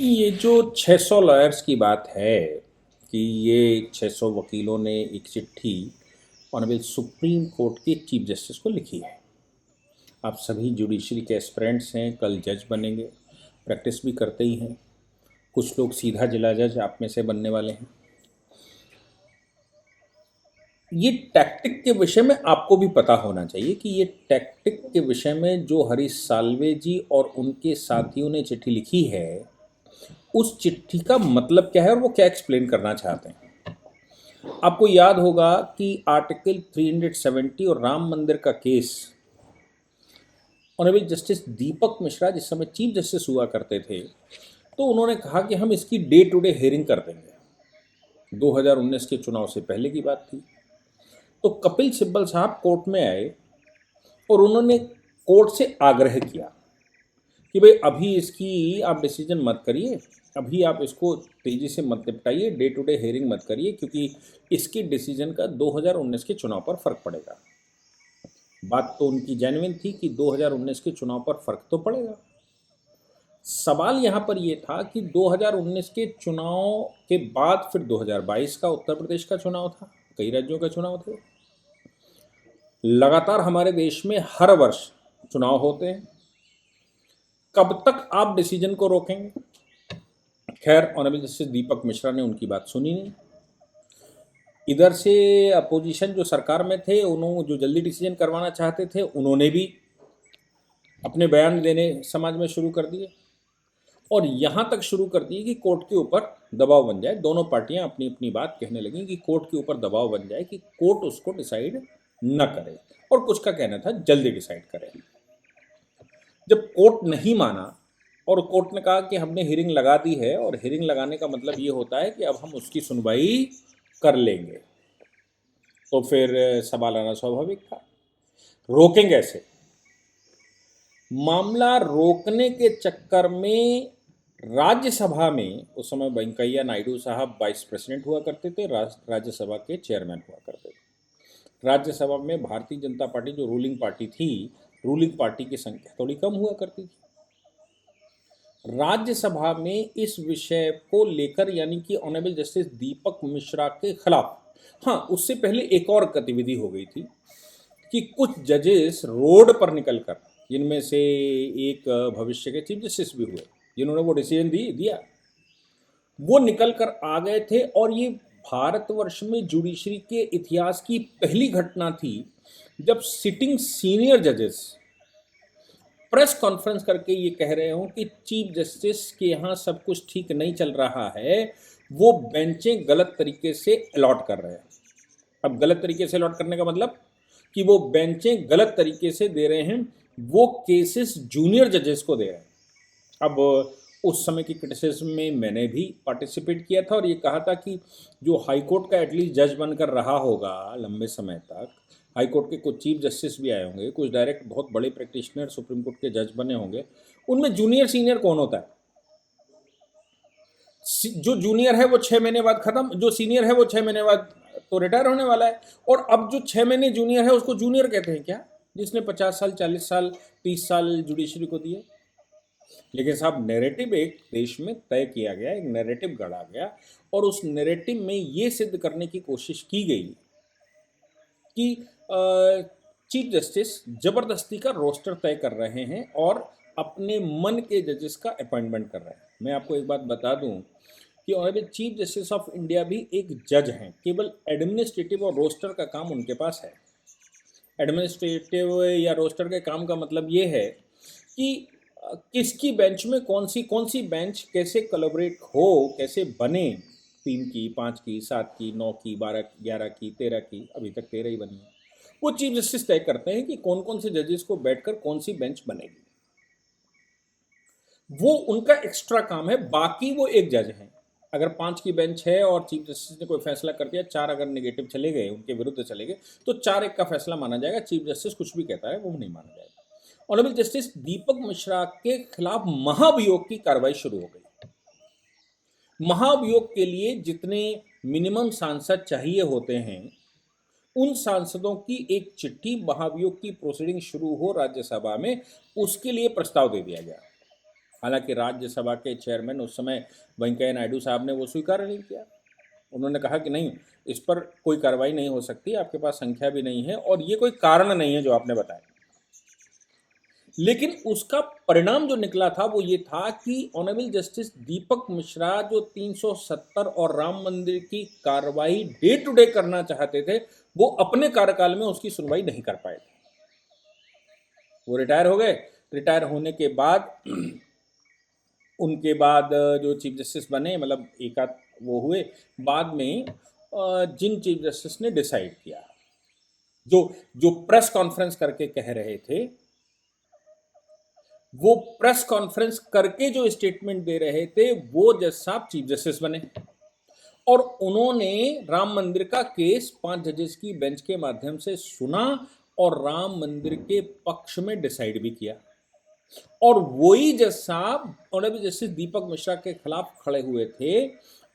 ये जो 600 लॉयर्स की बात है कि ये 600 वकीलों ने एक चिट्ठी ऑनरेबल सुप्रीम कोर्ट के चीफ जस्टिस को लिखी है। आप सभी जुडिशरी के एस्पिरेंट्स हैं, कल जज बनेंगे, प्रैक्टिस भी करते ही हैं। कुछ लोग सीधा जिला जज आप में से बनने वाले हैं। ये टैक्टिक के विषय में आपको भी पता होना चाहिए कि ये टैक्टिक के विषय में जो हरीश साल्वे जी और उनके साथियों ने चिट्ठी लिखी है, उस चिट्ठी का मतलब क्या है और वो क्या एक्सप्लेन करना चाहते हैं। आपको याद होगा कि आर्टिकल 370 और राम मंदिर का केस ऑनरेबल जस्टिस दीपक मिश्रा जिस समय चीफ जस्टिस हुआ करते थे, तो उन्होंने कहा कि हम इसकी डे टू डे हियरिंग कर देंगे। 2019 के चुनाव से पहले की बात थी। तो कपिल सिब्बल साहब कोर्ट में आए और उन्होंने कोर्ट से आग्रह किया कि भाई अभी इसकी आप डिसीजन मत करिए, अभी आप इसको तेज़ी से मत निपटाइए, डे टू डे हेयरिंग मत करिए, क्योंकि इसकी डिसीजन का 2019 के चुनाव पर फर्क पड़ेगा। बात तो उनकी जेन्युइन थी कि 2019 के चुनाव पर फर्क तो पड़ेगा। सवाल यहाँ पर यह था कि 2019 के चुनाव के बाद फिर 2022 का उत्तर प्रदेश का चुनाव था, कई राज्यों का चुनाव थे। लगातार हमारे देश में हर वर्ष चुनाव होते हैं। कब तक आप डिसीजन को रोकेंगे? खैर, ऑनरेबल जस्टिस दीपक मिश्रा ने उनकी बात सुनी नहीं। इधर से अपोजिशन जो सरकार में थे, उन्होंने जो जल्दी डिसीजन करवाना चाहते थे, उन्होंने भी अपने बयान देने समाज में शुरू कर दिए और यहाँ तक शुरू कर दिए कि कोर्ट के ऊपर दबाव बन जाए। दोनों पार्टियां अपनी अपनी बात कहने लगी कि कोर्ट के ऊपर दबाव बन जाए कि कोर्ट उसको डिसाइड न करे, और कुछ का कहना था जल्दी डिसाइड करे। जब कोर्ट नहीं माना और कोर्ट ने कहा कि हमने हियरिंग लगा दी है, और हियरिंग लगाने का मतलब ये होता है कि अब हम उसकी सुनवाई कर लेंगे, तो फिर सवाल आना स्वाभाविक था, रोकेंगे कैसे? मामला रोकने के चक्कर में राज्यसभा में उस समय वेंकैया नायडू साहब वाइस प्रेसिडेंट हुआ करते थे, राज्यसभा के चेयरमैन हुआ करते थे। राज्यसभा में भारतीय जनता पार्टी जो रूलिंग पार्टी थी, रूलिंग पार्टी की संख्या थोड़ी कम हुआ करती थी। राज्यसभा में इस विषय को लेकर, यानी कि ऑनरेबल जस्टिस दीपक मिश्रा के खिलाफ, हाँ, उससे पहले एक और गतिविधि हो गई थी कि कुछ जजेस रोड पर निकलकर, जिनमें से एक भविष्य के चीफ जस्टिस भी हुए जिन्होंने वो डिसीजन दिया, वो निकलकर आ गए थे। और ये भारतवर्ष में जुडिशरी के इतिहास की पहली घटना थी जब सिटिंग सीनियर जजेस प्रेस कॉन्फ्रेंस करके ये कह रहे हो कि चीफ जस्टिस के यहाँ सब कुछ ठीक नहीं चल रहा है, वो बेंचें गलत तरीके से अलॉट कर रहे हैं। अब गलत तरीके से अलॉट करने का मतलब कि वो बेंचें गलत तरीके से दे रहे हैं, वो केसेस जूनियर जजेस को दे रहे हैं। अब उस समय की क्रिटिसिज्म में मैंने भी पार्टिसिपेट किया था और ये कहा था कि जो हाई कोर्ट का एटलीस्ट जज बनकर रहा होगा लंबे समय तक, हाई कोर्ट के कुछ चीफ जस्टिस भी आए होंगे, कुछ डायरेक्ट बहुत बड़े प्रैक्टिशनर सुप्रीम कोर्ट के जज बने होंगे, उनमें जूनियर सीनियर कौन होता है? जो जूनियर है वो 6 महीने बाद खत्म, जो सीनियर है वो 6 महीने बाद तो रिटायर होने वाला है। और अब जो 6 महीने जूनियर है उसको जूनियर कहते हैं क्या, जिसने 50 साल 40 साल 30 साल जुडिशरी को दिए? लेकिन साहब, नैरेटिव एक देश में तय किया गया, एक नैरेटिव गढ़ा गया, और उस नैरेटिव में ये सिद्ध करने की कोशिश की गई कि चीफ जस्टिस जबरदस्ती का रोस्टर तय कर रहे हैं और अपने मन के जजेस का अपॉइंटमेंट कर रहे हैं। मैं आपको एक बात बता दूं कि honourable chief justice of India भी एक जज हैं, केवल एडमिनिस्ट्रेटिव और रोस्टर का काम उनके पास है। एडमिनिस्ट्रेटिव या रोस्टर के काम का मतलब ये है कि किसकी बेंच में कौन सी बेंच कैसे कोलैबोरेट हो, कैसे बने, 3 की, 5 की, 7 की, 9 की, 12 की, 11 की, 13 की, अभी तक 13 ही बनी है। वो चीफ जस्टिस तय करते हैं कि कौन कौन से जजेस को बैठकर कौन सी बेंच बनेगी। वो उनका एक्स्ट्रा काम है। बाकी वो एक जज हैं। अगर 5 की बेंच है और चीफ जस्टिस ने कोई फैसला कर दिया, 4 अगर नेगेटिव चले गए, उनके विरुद्ध चले गए, तो 4-1 का फैसला माना जाएगा। चीफ जस्टिस कुछ भी कहता है वो नहीं माना जाएगा। ऑनरेबल जस्टिस दीपक मिश्रा के खिलाफ महाभियोग की कार्रवाई शुरू हो गई। महाभियोग के लिए जितने मिनिमम सांसद चाहिए होते हैं, उन सांसदों की एक चिट्ठी महाभियोग की प्रोसीडिंग शुरू हो राज्यसभा में, उसके लिए प्रस्ताव दे दिया गया। हालांकि राज्यसभा के चेयरमैन उस समय वेंकैया नायडू साहब ने वो स्वीकार नहीं किया। उन्होंने कहा कि नहीं, इस पर कोई कार्रवाई नहीं हो सकती, आपके पास संख्या भी नहीं है और ये कोई कारण नहीं है जो आपने बताया। लेकिन उसका परिणाम जो निकला था वो ये था कि ऑनरेबल जस्टिस दीपक मिश्रा जो 370 और राम मंदिर की कार्रवाई डे टू डे करना चाहते थे, वो अपने कार्यकाल में उसकी सुनवाई नहीं कर पाए थे। वो रिटायर हो गए। रिटायर होने के बाद उनके बाद जो चीफ जस्टिस बने, मतलब एक आध वो हुए, बाद में जिन चीफ जस्टिस ने डिसाइड किया, जो जो प्रेस कॉन्फ्रेंस करके कह रहे थे, वो प्रेस कॉन्फ्रेंस करके जो स्टेटमेंट दे रहे थे, वो जज साहब चीफ जस्टिस बने और उन्होंने राम मंदिर का केस 5 जजेस की बेंच के माध्यम से सुना और राम मंदिर के पक्ष में डिसाइड भी किया। और वही जज साहब ऑनरेबल जस्टिस दीपक मिश्रा के खिलाफ खड़े हुए थे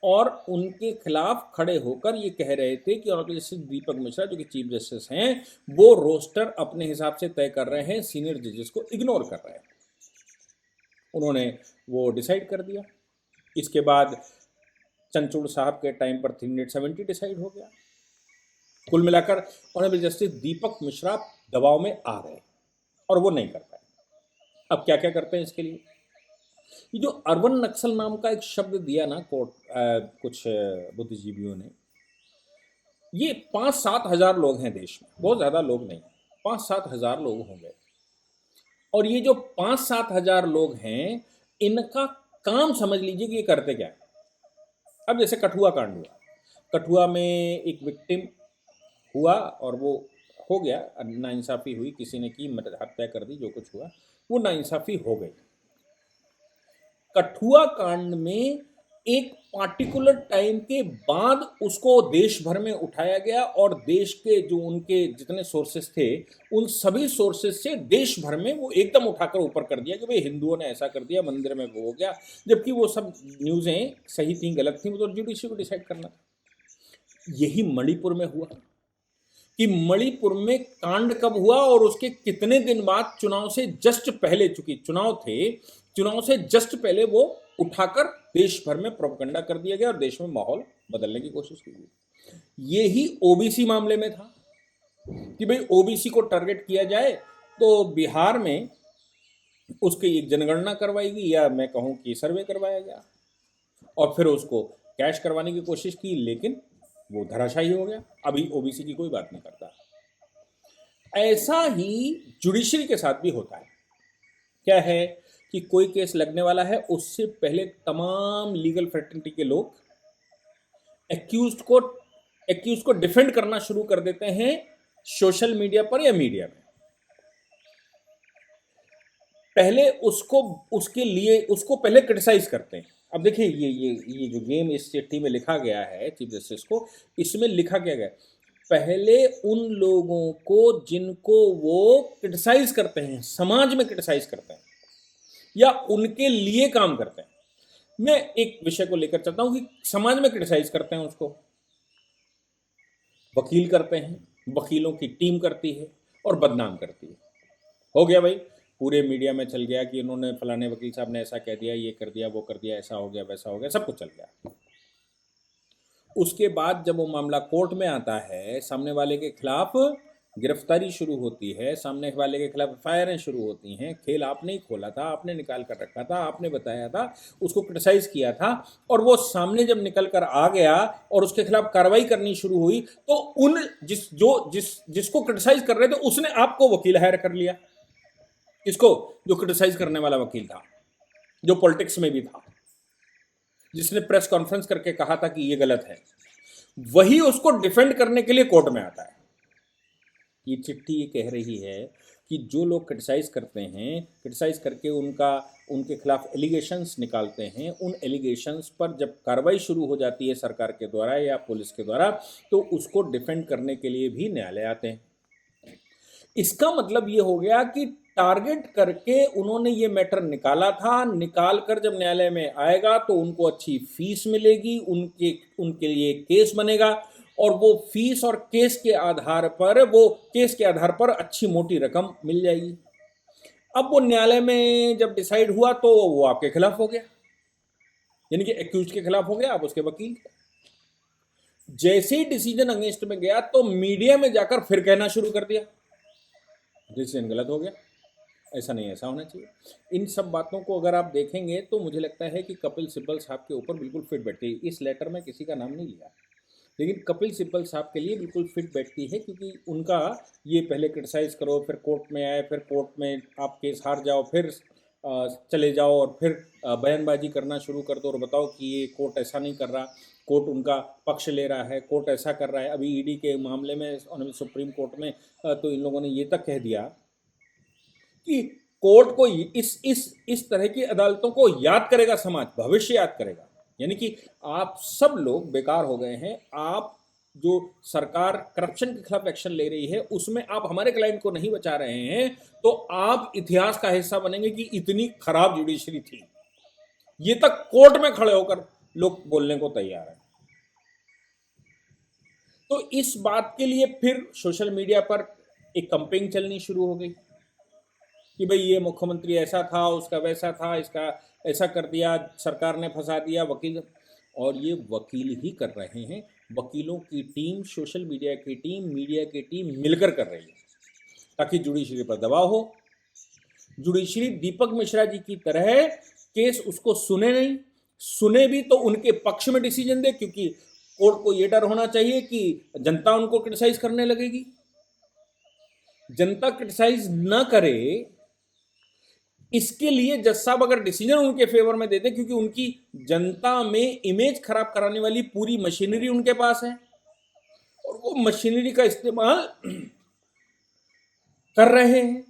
और उनके खिलाफ खड़े होकर ये कह रहे थे कि ऑनरेबल जस्टिस दीपक मिश्रा जो कि चीफ जस्टिस हैं, वो रोस्टर अपने हिसाब से तय कर रहे हैं, सीनियर जजेस को इग्नोर कर रहे हैं। उन्होंने वो डिसाइड कर दिया। इसके बाद चंद्रचूड़ साहब के टाइम पर 370 डिसाइड हो गया। कुल मिलाकर ऑनरेबल जस्टिस दीपक मिश्रा दबाव में आ गए और वो नहीं कर पाए। अब क्या क्या करते हैं इसके लिए? ये जो अर्बन नक्सल नाम का एक शब्द दिया ना कोर्ट कुछ बुद्धिजीवियों ने, ये 5-7 हजार लोग हैं देश में, बहुत ज़्यादा लोग नहीं, 5-7 हजार लोग होंगे। और ये जो 5-7 हजार लोग हैं, इनका काम समझ लीजिए कि ये करते क्या है। अब जैसे कठुआ कांड हुआ, कठुआ में एक विक्टिम हुआ और वो हो गया, नाइंसाफ़ी हुई, किसी ने की हत्या कर दी, जो कुछ हुआ वो नाइंसाफ़ी हो गई। कठुआ कांड में एक पार्टिकुलर टाइम के बाद उसको देश भर में उठाया गया और देश के जो उनके जितने सोर्सेस थे, उन सभी सोर्सेस से देश भर में वो एकदम उठाकर ऊपर कर दिया कि भाई हिंदुओं ने ऐसा कर दिया, मंदिर में वो हो गया, जबकि वो सब न्यूज़ें सही थी गलत थी, वो तो जुडिशरी को डिसाइड करना था। यही मणिपुर में हुआ कि मणिपुर में कांड कब हुआ और उसके कितने दिन बाद चुनाव से जस्ट पहले, चूंकि चुनाव थे, चुनाव से जस्ट पहले वो उठाकर देश भर में प्रोपेगेंडा कर दिया गया और देश में माहौल बदलने की कोशिश की गई। यही ओबीसी मामले में था कि भाई ओबीसी को टारगेट किया जाए, तो बिहार में उसकी एक जनगणना करवाई गई, या मैं कहूँ कि सर्वे करवाया गया और फिर उसको कैश करवाने की कोशिश की, लेकिन वो धराशायी हो गया। अभी ओबीसी की कोई बात नहीं करता। ऐसा ही जुडिशरी के साथ भी होता है। क्या है कि कोई केस लगने वाला है, उससे पहले तमाम लीगल फ्रेटर्निटी के लोग एक्यूज को डिफेंड करना शुरू कर देते हैं सोशल मीडिया पर या मीडिया में। पहले उसको पहले क्रिटिसाइज करते हैं। अब देखिए ये जो गेम इस चिट्ठी में लिखा गया है चीफ जस्टिस को, इसमें लिखा क्या गया, पहले उन लोगों को जिनको वो क्रिटिसाइज करते हैं, समाज में क्रिटिसाइज करते हैं या उनके लिए काम करते हैं। मैं एक विषय को लेकर चलता हूं कि समाज में क्रिटिसाइज करते हैं, उसको वकील करते हैं, वकीलों की टीम करती है और बदनाम करती है। हो गया भाई, पूरे मीडिया में चल गया कि इन्होंने फलाने वकील साहब ने ऐसा कह दिया, ये कर दिया, वो कर दिया, ऐसा हो गया, वैसा हो गया, सब कुछ चल गया। उसके बाद जब वो मामला कोर्ट में आता है, सामने वाले के खिलाफ गिरफ्तारी शुरू होती है, सामने वाले के खिलाफ एफआईआरें शुरू होती हैं। खेल आपने ही खोला था, आपने निकाल कर रखा था, आपने बताया था, उसको क्रिटिसाइज किया था, और वो सामने जब निकल कर आ गया और उसके खिलाफ कार्रवाई करनी शुरू हुई, तो जिसको क्रिटिसाइज कर रहे थे उसने आपको वकील हायर कर लिया। इसको जो क्रिटिसाइज करने वाला वकील था, जो पॉलिटिक्स में भी था, जिसने प्रेस कॉन्फ्रेंस करके कहा था कि ये गलत है, वही उसको डिफेंड करने के लिए कोर्ट में आता है। ये चिट्ठी ये कह रही है कि जो लोग क्रिटिसाइज करते हैं, क्रिटिसाइज करके उनके खिलाफ एलिगेशंस निकालते हैं, उन एलिगेशंस पर जब कार्रवाई शुरू हो जाती है सरकार के द्वारा या पुलिस के द्वारा, तो उसको डिफेंड करने के लिए भी न्यायालय आते हैं। इसका मतलब ये हो गया कि टारगेट करके उन्होंने ये मैटर निकाला था, निकाल कर जब न्यायालय में आएगा तो उनको अच्छी फीस मिलेगी, उनके लिए केस बनेगा और वो फीस और केस के आधार पर अच्छी मोटी रकम मिल जाएगी। अब वो न्यायालय में जब डिसाइड हुआ तो वो आपके खिलाफ हो गया, यानी कि एक्यूज के खिलाफ हो गया, आप उसके वकील। जैसे ही डिसीजन अगेंस्ट में गया तो मीडिया में जाकर फिर कहना शुरू कर दिया डिसीजन गलत हो गया, ऐसा नहीं, ऐसा होना चाहिए। इन सब बातों को अगर आप देखेंगे तो मुझे लगता है कि कपिल सिब्बल साहब के ऊपर बिल्कुल फिट बैठती है। इस लेटर में किसी का नाम नहीं लिया, लेकिन कपिल सिब्बल साहब के लिए बिल्कुल फिट बैठती है, क्योंकि उनका ये पहले क्रिटिसाइज करो, फिर कोर्ट में आए, फिर कोर्ट में आप केस हार जाओ, फिर चले जाओ और फिर बयानबाजी करना शुरू कर दो और बताओ कि ये कोर्ट ऐसा नहीं कर रहा, कोर्ट उनका पक्ष ले रहा है, कोर्ट ऐसा कर रहा है। अभी ईडी के मामले में ऑनरेबल सुप्रीम कोर्ट में तो इन लोगों ने ये तक कह दिया कि कोर्ट को इस तरह की अदालतों को याद करेगा समाज, भविष्य याद करेगा। यानी कि आप सब लोग बेकार हो गए हैं। आप जो सरकार करप्शन के खिलाफ एक्शन ले रही है उसमें आप हमारे क्लाइंट को नहीं बचा रहे हैं, तो आप इतिहास का हिस्सा बनेंगे कि इतनी खराब जुडिशरी थी। ये तक कोर्ट में खड़े होकर लोग बोलने को तैयार हैं। तो इस बात के लिए फिर सोशल मीडिया पर एक कंपेन चलनी शुरू हो गई कि भाई ये मुख्यमंत्री ऐसा था, उसका वैसा था, इसका ऐसा कर दिया, सरकार ने फंसा दिया वकील। और ये वकील ही कर रहे हैं, वकीलों की टीम, सोशल मीडिया की टीम, मीडिया की टीम मिलकर कर रही है ताकि जुडिशरी पर दबाव हो। जुडिशरी दीपक मिश्रा जी की तरह केस उसको सुने नहीं, सुने भी तो उनके पक्ष में डिसीजन दे, क्योंकि कोर्ट को यह डर होना चाहिए कि जनता उनको क्रिटिसाइज करने लगेगी। जनता क्रिटिसाइज ना करे, इसके लिए जज साहब अगर डिसीजन उनके फेवर में देते, क्योंकि उनकी जनता में इमेज खराब कराने वाली पूरी मशीनरी उनके पास है और वो मशीनरी का इस्तेमाल कर रहे हैं।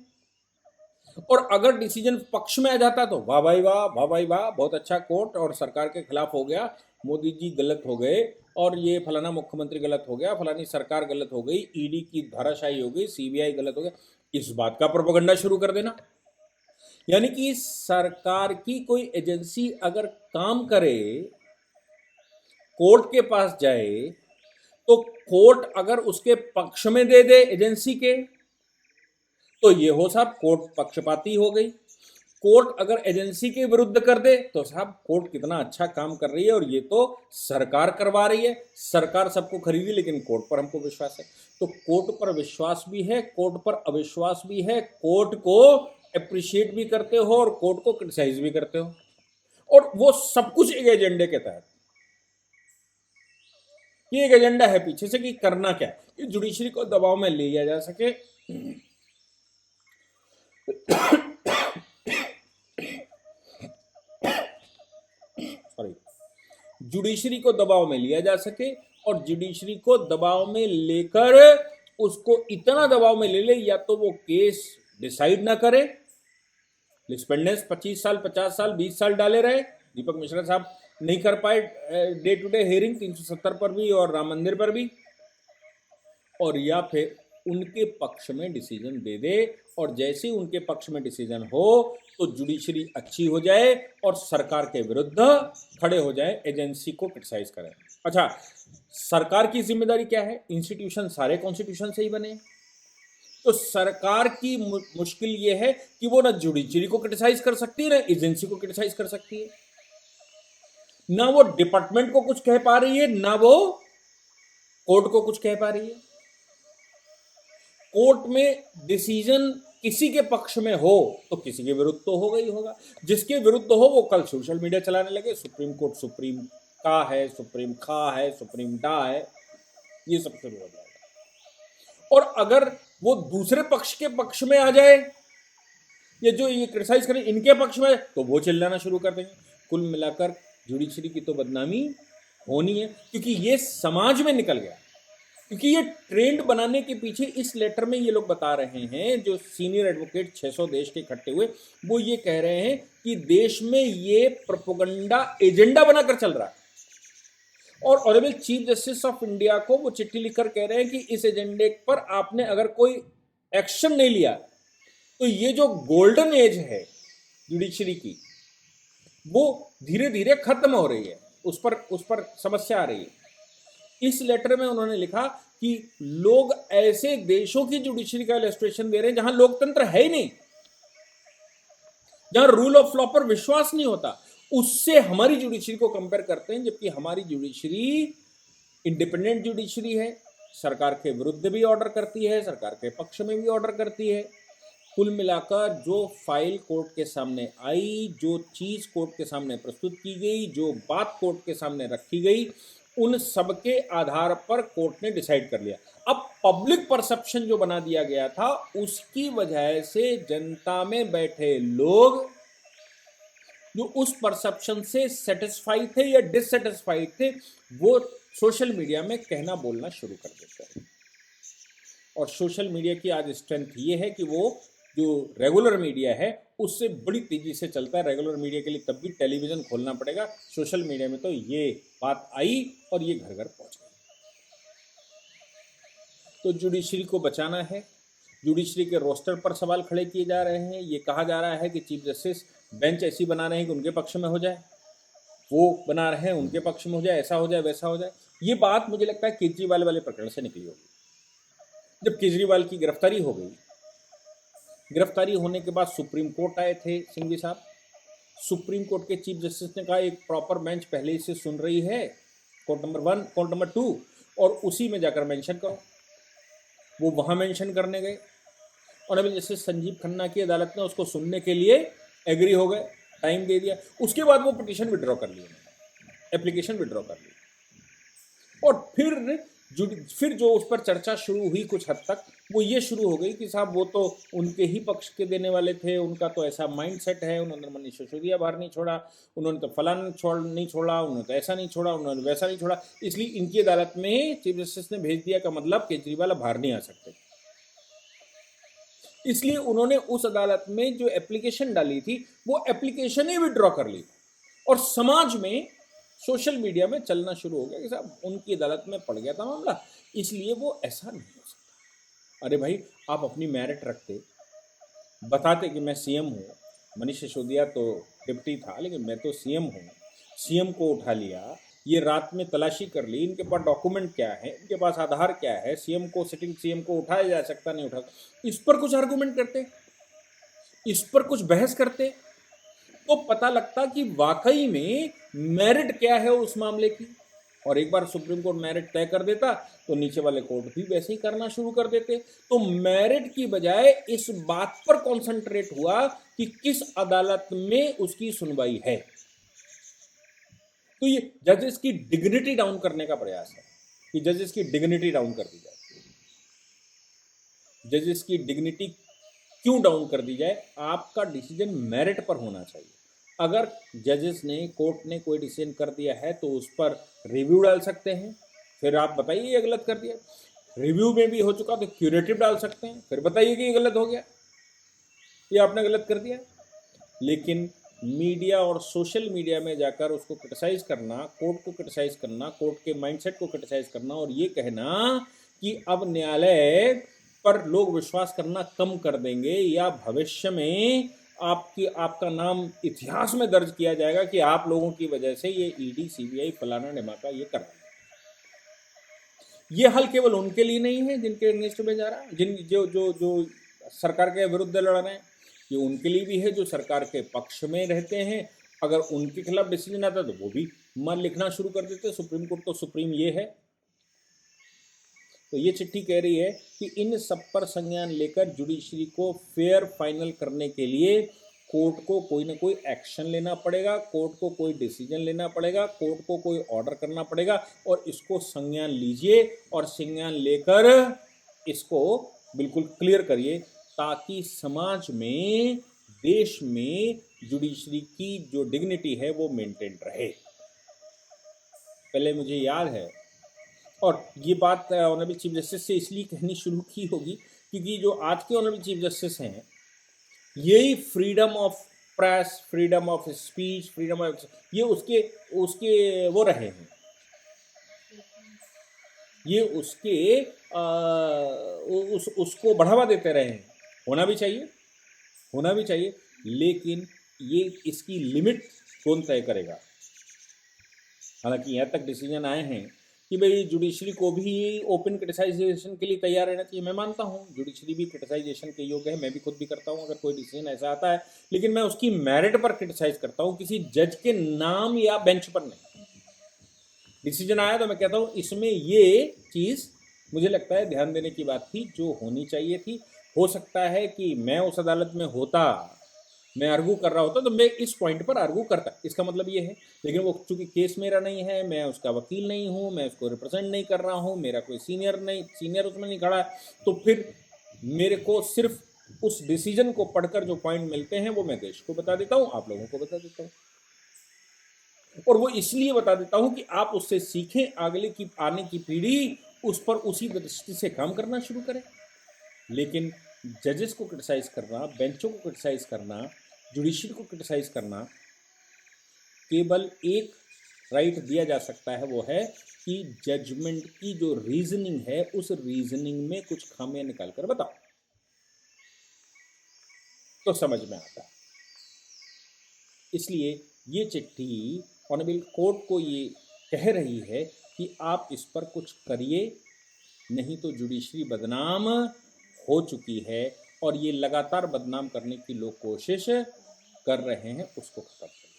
और अगर डिसीजन पक्ष में आ जाता तो वाह भाई वाह, वाह भाई वाह, बहुत अच्छा कोर्ट और सरकार के खिलाफ हो गया, मोदी जी गलत हो गए और ये फलाना मुख्यमंत्री गलत हो गया, फलानी सरकार गलत हो गई, ईडी की धाराशाही हो गई, सीबीआई गलत हो गया, इस बात का प्रोपेगेंडा शुरू कर देना। यानी कि सरकार की कोई एजेंसी अगर काम करे, कोर्ट के पास जाए, तो कोर्ट अगर उसके पक्ष में दे दे एजेंसी के, तो ये हो साहब कोर्ट पक्षपाती हो गई। कोर्ट अगर एजेंसी के विरुद्ध कर दे तो साहब कोर्ट कितना अच्छा काम कर रही है और ये तो सरकार करवा रही है, सरकार सबको खरीदी, लेकिन कोर्ट पर हमको विश्वास है। तो कोर्ट पर विश्वास भी है, कोर्ट पर अविश्वास भी है, कोर्ट को अप्रिशिएट भी करते हो और कोर्ट को क्रिटिसाइज भी करते हो, और वो सब कुछ एक एजेंडे के तहत। ये एक एजेंडा है पीछे से कि करना क्या है, कि जुडिशरी को दबाव में लिया जा सके, सॉरी, जुडिशरी को दबाव में लिया जा सके और जुडिशरी को दबाव में लेकर उसको इतना दबाव में ले ले या तो वो केस डिसाइड ना करे, लिस्पेंडेंस 25 साल 50 साल 20 साल डाले रहे। दीपक मिश्रा साहब नहीं कर पाए डे टू डे हेयरिंग 370 पर भी और राम मंदिर पर भी, और या फिर उनके पक्ष में डिसीजन दे दे और जैसे ही उनके पक्ष में डिसीजन हो तो जुडिशरी अच्छी हो जाए और सरकार के विरुद्ध खड़े हो जाए, एजेंसी को क्रिटिसाइज करें। अच्छा, सरकार की जिम्मेदारी क्या है? इंस्टीट्यूशन सारे कॉन्स्टिट्यूशन से ही बने, तो सरकार की मुश्किल ये है कि वो ना जुडिशरी को क्रिटिसाइज कर सकती है ना एजेंसी को क्रिटिसाइज कर सकती है, ना वो डिपार्टमेंट को कुछ कह पा रही है ना वो कोर्ट को कुछ कह पा रही है। कोर्ट में डिसीजन किसी के पक्ष में हो तो किसी के विरुद्ध तो होगा ही होगा, जिसके विरुद्ध हो वो कल सोशल मीडिया चलाने लगे, सुप्रीम कोर्ट सुप्रीम का है, सुप्रीम खा है, सुप्रीम डा है, ये सब शुरू हो जाएगा। और अगर वो दूसरे पक्ष के पक्ष में आ जाए, ये जो ये क्रिटिसाइज करें इनके पक्ष में, तो वो चिल्लाना शुरू कर देंगे। कुल मिलाकर जुडिशरी की तो बदनामी होनी है, क्योंकि ये समाज में निकल गया। क्योंकि ये ट्रेंड बनाने के पीछे इस लेटर में ये लोग बता रहे हैं, जो सीनियर एडवोकेट 600 देश के इकट्ठे हुए, वो ये कह रहे हैं कि देश में ये प्रोपेगेंडा एजेंडा बनाकर चल रहा है। और honourable chief justice of India को वो चिट्ठी लिखकर कह रहे हैं कि इस एजेंडे पर आपने अगर कोई एक्शन नहीं लिया तो ये जो गोल्डन एज है जुडिशरी की, वो धीरे धीरे खत्म हो रही है, उस पर समस्या आ रही है। इस लेटर में उन्होंने लिखा कि लोग ऐसे देशों की जुडिशरी का इलस्ट्रेशन दे रहे हैं जहां लोकतंत्र है ही नहीं, जहां रूल ऑफ लॉ पर विश्वास नहीं होता, उससे हमारी जुडिशरी को कंपेयर करते हैं, जबकि हमारी जुडिशरी इंडिपेंडेंट जुडिशरी है, सरकार के विरुद्ध भी ऑर्डर करती है, सरकार के पक्ष में भी ऑर्डर करती है। कुल मिलाकर जो फाइल कोर्ट के सामने आई, जो चीज कोर्ट के सामने प्रस्तुत की गई, जो बात कोर्ट के सामने रखी गई, उन सब के आधार पर कोर्ट ने डिसाइड कर लिया। अब पब्लिक परसेप्शन जो बना दिया गया था, उसकी वजह से जनता में बैठे लोग जो उस परसेप्शन से सेटिस्फाइड थे या डिससेटिस्फाइड थे, वो सोशल मीडिया में कहना बोलना शुरू कर देते हैं। और सोशल मीडिया की आज स्ट्रेंथ ये है कि वो जो रेगुलर मीडिया है उससे बड़ी तेजी से चलता है। रेगुलर मीडिया के लिए तब भी टेलीविज़न खोलना पड़ेगा, सोशल मीडिया में तो ये बात आई और ये घर घर पहुंच गई। तो जुडिशरी को बचाना है, जुडिशरी के रोस्टर पर सवाल खड़े किए जा रहे हैं। ये कहा जा रहा है कि चीफ जस्टिस बेंच ऐसी बना रहे हैं कि उनके पक्ष में हो जाए, वो बना रहे हैं उनके पक्ष में हो जाए, ऐसा हो जाए वैसा हो जाए। ये बात मुझे लगता है केजरीवाल वाले प्रकरण से निकली होगी। जब केजरीवाल की गिरफ्तारी हो गई, गिरफ्तारी होने के बाद सुप्रीम कोर्ट आए थे सिंघवी साहब। सुप्रीम कोर्ट के चीफ जस्टिस ने कहा एक प्रॉपर बेंच पहले से सुन रही है, कोर्ट नंबर 1, कोर्ट नंबर 2, और उसी में जाकर मेंशन करो। वो वहाँ मेंशन करने गए। ऑनरेबल जस्टिस संजीव खन्ना की अदालत ने उसको सुनने के लिए एग्री हो गए, टाइम दे दिया। उसके बाद वो पिटीशन विड्रॉ कर लिया, एप्लीकेशन विड्रॉ कर ली। और फिर जो उस पर चर्चा शुरू हुई कुछ हद तक, वो ये शुरू हो गई कि साहब वो तो उनके ही पक्ष के देने वाले थे, उनका तो ऐसा माइंड सेट है, उन्होंने मनीष सिसोदिया बाहर नहीं छोड़ा, उन्होंने तो फलाना नहीं छोड़ा, उन्होंने तो ऐसा नहीं छोड़ा, उन्होंने वैसा नहीं छोड़ा, इसलिए इनकी अदालत में चीफ जस्टिस ने भेज दिया का मतलब केजरीवाल बाहर नहीं आ सकते। इसलिए उन्होंने उस अदालत में जो एप्लीकेशन डाली थी वो एप्लीकेशन ही विड्रॉ कर ली। और समाज में, सोशल मीडिया में चलना शुरू हो गया कि साहब उनकी अदालत में पड़ गया था मामला, इसलिए वो ऐसा नहीं हो सकता। अरे भाई, आप अपनी मेरिट रखते, बताते कि मैं सीएम हूँ, मनीष सिसोदिया तो डिप्टी था लेकिन मैं तो सीएम हूँ, सीएम को उठा लिया, ये रात में तलाशी कर ली, इनके पास डॉक्यूमेंट क्या है, इनके पास आधार क्या है, सीएम को, सिटिंग सीएम को उठाया जा सकता नहीं उठा, इस पर कुछ आर्गूमेंट करते, इस पर कुछ बहस करते, तो पता लगता कि वाकई में मेरिट क्या है उस मामले की। और एक बार सुप्रीम कोर्ट मेरिट तय कर देता तो नीचे वाले कोर्ट भी वैसे ही करना शुरू कर देते। तो मेरिट की बजाय इस बात पर कॉन्सेंट्रेट हुआ कि किस अदालत में उसकी सुनवाई है। तो ये जजेस की डिग्निटी डाउन करने का प्रयास है कि जजेस की डिग्निटी डाउन कर दी जाए। जजेस की डिग्निटी क्यों डाउन कर दी जाए? आपका डिसीजन मेरिट पर होना चाहिए। अगर जजेस ने, कोर्ट ने कोई डिसीजन कर दिया है तो उस पर रिव्यू डाल सकते हैं, फिर आप बताइए ये गलत कर दिया। रिव्यू में भी हो चुका तो क्यूरेटिव डाल सकते हैं, फिर बताइए कि ये गलत हो गया, ये आपने गलत कर दिया। लेकिन मीडिया और सोशल मीडिया में जाकर उसको क्रिटिसाइज करना, कोर्ट को क्रिटिसाइज करना, कोर्ट के माइंडसेट को क्रिटिसाइज करना और ये कहना कि अब न्यायालय पर लोग विश्वास करना कम कर देंगे या भविष्य में आपका नाम इतिहास में दर्ज किया जाएगा कि आप लोगों की वजह से ये ईडी, सीबीआई, फलाना ढिमाका ये कर रहा है। ये हल केवल उनके लिए नहीं है जिनके अगेंस्ट में जा रहा है, जिन जो जो जो सरकार के विरुद्ध लड़ रहे हैं, ये उनके लिए भी है जो सरकार के पक्ष में रहते हैं। अगर उनके खिलाफ डिसीजन आता तो वो भी लिखना शुरू कर देते, सुप्रीम कोर्ट तो सुप्रीम ये है। तो ये चिट्ठी कह रही है कि इन सब पर संज्ञान लेकर जुडिशरी को फेयर फाइनल करने के लिए कोर्ट को कोई ना कोई एक्शन लेना पड़ेगा, कोर्ट को कोई डिसीजन लेना पड़ेगा, कोर्ट को कोई ऑर्डर करना पड़ेगा और इसको संज्ञान लीजिए और संज्ञान लेकर इसको बिल्कुल क्लियर करिए ताकि समाज में, देश में जुडिशरी की जो डिग्निटी है वो मेंटेन रहे। पहले मुझे याद है, और ये बात ऑनरेबल चीफ जस्टिस से इसलिए कहनी शुरू की होगी क्योंकि जो आज के ऑनरेबल चीफ जस्टिस हैं, यही freedom of press, freedom of speech, freedom of, ये उसके वो रहे हैं, ये उसके उसको बढ़ावा देते रहे हैं। होना भी चाहिए, लेकिन ये इसकी लिमिट कौन तय करेगा? हालांकि यहाँ तक डिसीजन आए हैं कि भाई जुडिशरी को भी ओपन क्रिटिसाइजेशन के लिए तैयार रहना चाहिए। मैं मानता हूँ जुडिशरी भी क्रिटिसाइजेशन के योग्य है, मैं भी खुद भी करता हूँ अगर कोई डिसीजन ऐसा आता है, लेकिन मैं उसकी मेरिट पर क्रिटिसाइज करता हूँ, किसी जज के नाम या बेंच पर नहीं। डिसीजन आया तो मैं कहता हूँ इसमें ये चीज़ मुझे लगता है ध्यान देने की बात थी, जो होनी चाहिए थी। हो सकता है कि मैं उस अदालत में होता, मैं आर्गू कर रहा होता तो मैं इस पॉइंट पर आर्गू करता, इसका मतलब ये है। लेकिन वो चूंकि केस मेरा नहीं है, मैं उसका वकील नहीं हूँ, मैं उसको रिप्रेजेंट नहीं कर रहा हूँ, मेरा कोई सीनियर उसमें नहीं खड़ा है, तो फिर मेरे को सिर्फ उस डिसीजन को पढ़कर जो पॉइंट मिलते हैं वो मैं देश को बता देता हूँ, आप लोगों को बता देता हूँ। और वो इसलिए बता देता हूँ कि आप उससे सीखें, अगले की आने की पीढ़ी उस पर उसी दृष्टि से काम करना शुरू करे। लेकिन जजेस को क्रिटिसाइज करना, बेंचों को क्रिटिसाइज करना, जुडिशरी को क्रिटिसाइज करना, केवल एक राइट दिया जा सकता है, वो है कि जजमेंट की जो रीजनिंग है उस रीजनिंग में कुछ खामियां निकाल कर बताओ, तो समझ में आता है। इसलिए ये चिट्ठी ऑनरेबल कोर्ट को ये कह रही है कि आप इस पर कुछ करिए, नहीं तो जुडिशरी बदनाम हो चुकी है और ये लगातार बदनाम करने की लोग कोशिश कर रहे हैं, उसको खत्म करें।